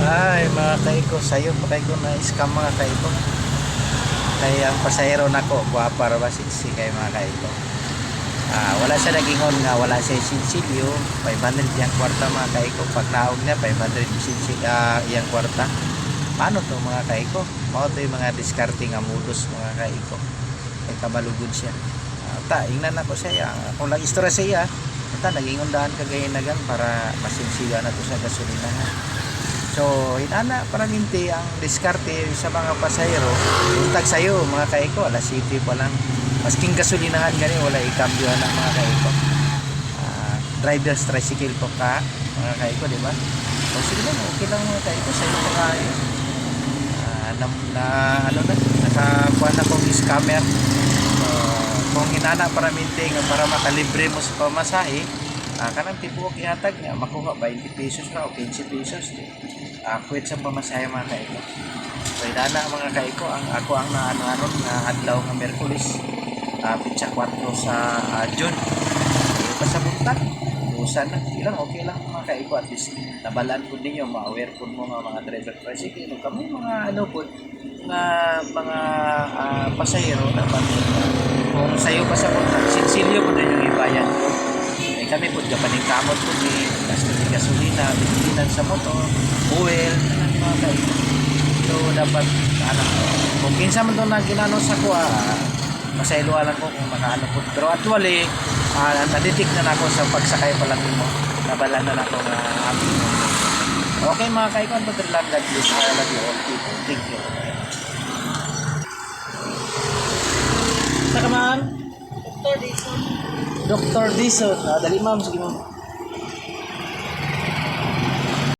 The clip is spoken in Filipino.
Ay, mga kaiko, sayo pa kayo na scam mga kaiko. Kaya ang pasahero nako, guwapa ra ba si kay mga kaiko. Wala siya nagingon nga wala siya sinsilyo, 500 yang kwarta mga kaiko. Pag naog niya 500 yang kwarta. Paano to mga kaiko? Mao to yung mga discarding nga modus mga kaiko. Kay kabalugod siya. Ingnan ako siya, kung lang istorya siya, nagingon daan kagaya nagan para masinsiga na to sa gasolina. So, hinana para minti ang diskarte sa mga pasahero. Untag sayo mga kaiko, alas 7 pa lang. Masking gasolinahan gani, wala ikambyohan ng mga kaiko. Driver's tricycle po ka, mga kaiko, di ba? So, sige lang, okay lang mga kaiko, sayo pa kayo. Nakakuha na kong scammer. Kung hinana para minti, para makalibre mo sa pamasahe, kanang tipo ihatag nga makuha 20 pesos na o 15 pesos quit sa pamasahe mga kaiko. So inana mga kaiko, ako ang naano na adlaw nga Miyerkules, pitsa 4 sa June. Pasabutan usan na ilang okay lang mga kaiko, at least nabalaan po ninyo, ma-aware po mo mga driver tricycle kami mga po nga mga pasahero dapat kung sayo pasabutan sinsilyo po din yung ibayan ko. Kami po gapaning kamot po ni gasolina, binibinan sa motor, oil, mga kayo. So dapat kung kinsa man doon na ginano sa ko, masailualan ko kung makaano po. Pero actually, naditik na ako sa pagsakay pa lang mo. Nabalan na ako nga amin. Okay mga kaikon, but lang God bless. I love you all people. Thank you. Sa kaman? Dr. Dison. Dali ma'am, sige ma'am.